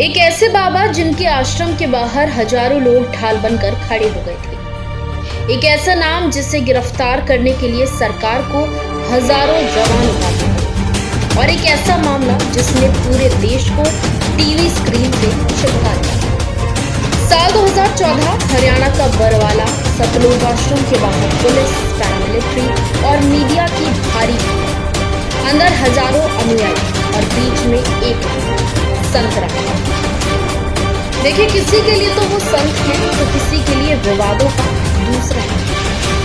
एक ऐसे बाबा जिनके आश्रम के बाहर हजारों लोग ढाल बनकर खड़े हो गए थे। एक ऐसा नाम जिसे गिरफ्तार करने के लिए सरकार को हजारों जवान उतारने पड़े और एक ऐसा मामला जिसने पूरे देश को टीवी स्क्रीन से चिपका दिया। साल 2014 हरियाणा का बरवाला सतलुज आश्रम के बाहर पुलिस, पैरामिलिट्री और मीडिया की भारी भीड़, अंदर हजारों अनुयायी और बीच में एक संत रहा। देखिए, किसी के लिए तो वो संत हैं तो किसी के लिए विवादों का दूसरा है,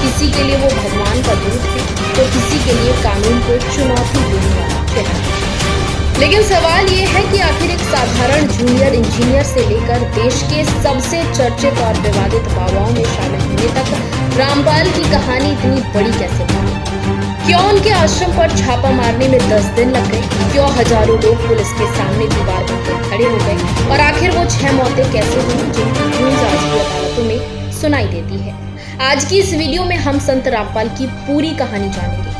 किसी के लिए वो भगवान का दूत है तो किसी के लिए कानून को चुनौती देने वाला चेहरा। लेकिन सवाल ये है कि आखिर एक साधारण जूनियर इंजीनियर से लेकर देश के सबसे चर्चित और विवादित बाबाओं में शामिल होने तक रामपाल की कहानी इतनी बड़ी कैसे बनी? क्यों उनके आश्रम पर छापा मारने में 10 दिन लग गए? क्यों हजारों लोग पुलिस के सामने दीवार बनकर खड़े हो गए? और आखिर वो 6 मौतें कैसे हुई जिनकी गूंज आज भी अदालतों में सुनाई देती है? आज की इस वीडियो में हम संत रामपाल की पूरी कहानी जानेंगे,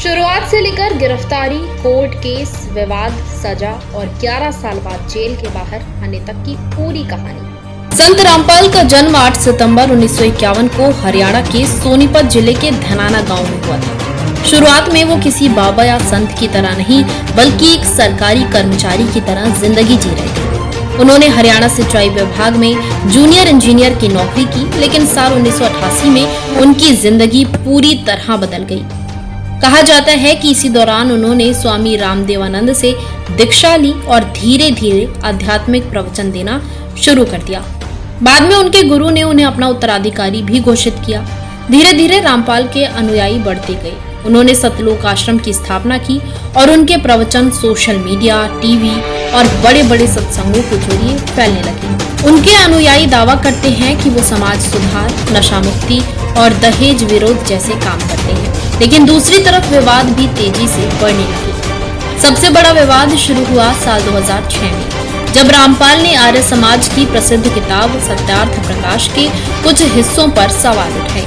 शुरुआत से लेकर गिरफ्तारी, कोर्ट केस, विवाद, सजा और 11 साल बाद जेल के बाहर आने तक की पूरी कहानी। संत रामपाल का जन्म 8 सितंबर 1951 को हरियाणा के सोनीपत जिले के धनाना गांव में हुआ था। शुरुआत में वो किसी बाबा या संत की तरह नहीं बल्कि एक सरकारी कर्मचारी की तरह जिंदगी जी रहे थे। उन्होंने हरियाणा सिंचाई विभाग में जूनियर इंजीनियर की नौकरी की, लेकिन साल 1988 में उनकी जिंदगी पूरी तरह बदल गई। कहा जाता है कि इसी दौरान उन्होंने स्वामी रामदेवानंद से दीक्षा ली और धीरे धीरे आध्यात्मिक प्रवचन देना शुरू कर दिया। बाद में उनके गुरु ने उन्हें अपना उत्तराधिकारी भी घोषित किया। धीरे धीरे रामपाल के अनुयायी बढ़ते गए। उन्होंने सतलोक आश्रम की स्थापना की और उनके प्रवचन सोशल मीडिया, टीवी और बड़े बड़े सत्संगों के जरिए फैलने लगे। उनके अनुयायी दावा करते हैं कि वो समाज सुधार, नशा मुक्ति और दहेज विरोध जैसे काम करते हैं, लेकिन दूसरी तरफ विवाद भी तेजी से बढ़ने लगे। सबसे बड़ा विवाद शुरू हुआ साल 2006 में, जब रामपाल ने आर्य समाज की प्रसिद्ध किताब सत्यार्थ प्रकाश के कुछ हिस्सों पर सवाल उठाए।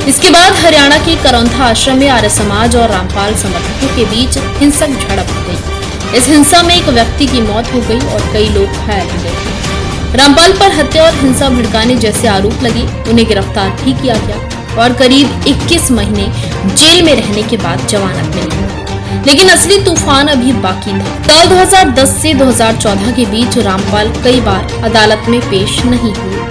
इसके बाद हरियाणा के करौंथा आश्रम में आर्य समाज और रामपाल समर्थकों के बीच हिंसक झड़प हो गई। इस हिंसा में एक व्यक्ति की मौत हो गई और कई लोग घायल हो गए थे। रामपाल पर हत्या और हिंसा भड़काने जैसे आरोप लगे। उन्हें गिरफ्तार भी किया गया और करीब 21 महीने जेल में रहने के बाद जमानत मिली। लेकिन असली तूफान अभी बाकी था। साल 2010 से 2014 के बीच रामपाल कई बार अदालत में पेश नहीं हुए।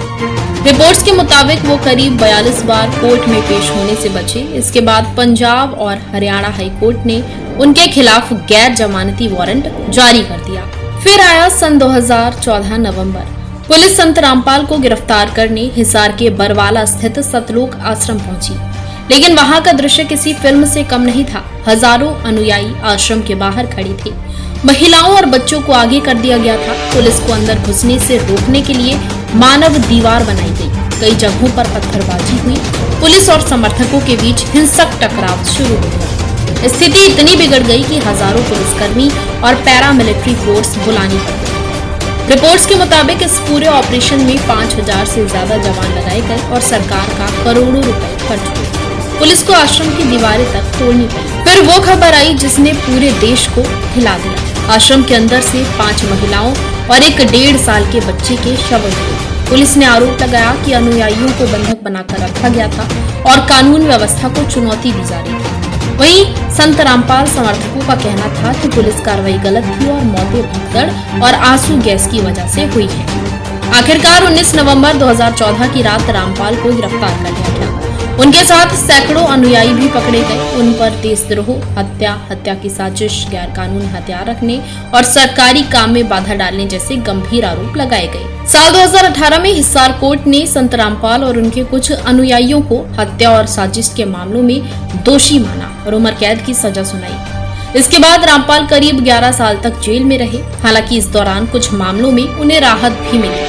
रिपोर्ट्स के मुताबिक वो करीब 42 बार कोर्ट में पेश होने से बचे। इसके बाद पंजाब और हरियाणा हाई कोर्ट ने उनके खिलाफ गैर जमानती वारंट जारी कर दिया। फिर आया सन 2014 नवंबर। पुलिस संत रामपाल को गिरफ्तार करने हिसार के बरवाला स्थित सतलोक आश्रम पहुंची, लेकिन वहां का दृश्य किसी फिल्म से कम नहीं था। हजारों अनुयायी आश्रम के बाहर खड़े थे। महिलाओं और बच्चों को आगे कर दिया गया था। पुलिस को अंदर घुसने से रोकने के लिए मानव दीवार बनाई गई। कई जगहों पर पत्थरबाजी हुई। पुलिस और समर्थकों के बीच हिंसक टकराव शुरू हो गया। स्थिति इतनी बिगड़ गई कि हजारों पुलिसकर्मी और पैरामिलिट्री फोर्स बुलानी पड़ गई। रिपोर्ट्स के मुताबिक इस पूरे ऑपरेशन में 5000 से ज्यादा जवान लगाए गए और सरकार का करोड़ों रुपए खर्च हुए। पुलिस को आश्रम की दीवारें तक तोड़नी पड़ी। फिर वो खबर आई जिसने पूरे देश को हिला दिया। आश्रम के अंदर से 5 महिलाओं और एक 1.5 साल के बच्चे के शव मिले। पुलिस ने आरोप लगाया कि अनुयायियों को बंधक बनाकर रखा गया था और कानून व्यवस्था को चुनौती दी जा रही थी। वहीं संत रामपाल समर्थकों का कहना था कि पुलिस कार्रवाई गलत थी और मौतें भगदड़ और आंसू गैस की वजह से हुई है। आखिरकार 19 नवंबर 2014 की रात रामपाल को गिरफ्तार कर लिया गया। उनके साथ सैकड़ों अनुयायी भी पकड़े गए। उन पर देशद्रोह, हत्या की साजिश, गैर कानूनी हथियार रखने और सरकारी काम में बाधा डालने जैसे गंभीर आरोप लगाए गए। साल 2018 में हिसार कोर्ट ने संत रामपाल और उनके कुछ अनुयायियों को हत्या और साजिश के मामलों में दोषी माना और उम्र कैद की सजा सुनाई। इसके बाद रामपाल करीब 11 साल तक जेल में रहे। हालांकि इस दौरान कुछ मामलों में उन्हें राहत भी मिली।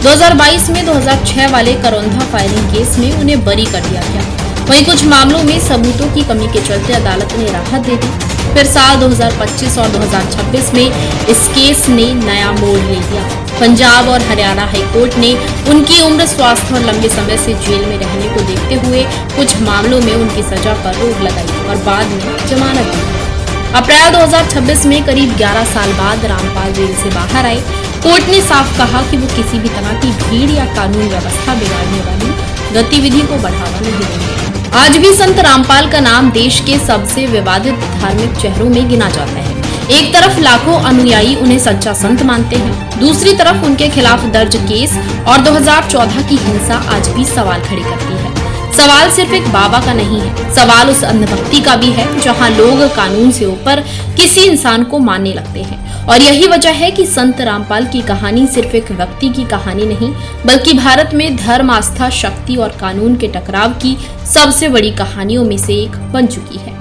2022 में 2006 वाले करौंधा फायरिंग केस में उन्हें बरी कर दिया गया। वहीं कुछ मामलों में सबूतों की कमी के चलते अदालत ने राहत दे दी। फिर साल 2025 और 2026 में इस केस ने नया मोड़ ले लिया। पंजाब और हरियाणा हाई कोर्ट ने उनकी उम्र, स्वास्थ्य और लंबे समय से जेल में रहने को देखते हुए कुछ मामलों में उनकी सजा पर रोक लगाई और बाद में जमानत दी। अप्रैल 2026 में करीब 11 साल बाद रामपाल जेल से बाहर आए। कोर्ट ने साफ कहा कि वो किसी भी तरह की भीड़ या कानून व्यवस्था बिगाड़ने वाली गतिविधि को बढ़ावा नहीं देंगे। आज भी संत रामपाल का नाम देश के सबसे विवादित धार्मिक चेहरों में गिना जाता है। एक तरफ लाखों अनुयायी उन्हें सच्चा संत मानते हैं, दूसरी तरफ उनके खिलाफ दर्ज केस और 2014 की हिंसा आज भी सवाल खड़े करती है। सवाल सिर्फ एक बाबा का नहीं है, सवाल उस अंधभक्ति का भी है जहां लोग कानून से ऊपर किसी इंसान को मानने लगते हैं। और यही वजह है कि संत रामपाल की कहानी सिर्फ एक व्यक्ति की कहानी नहीं, बल्कि भारत में धर्म, आस्था, शक्ति और कानून के टकराव की सबसे बड़ी कहानियों में से एक बन चुकी है।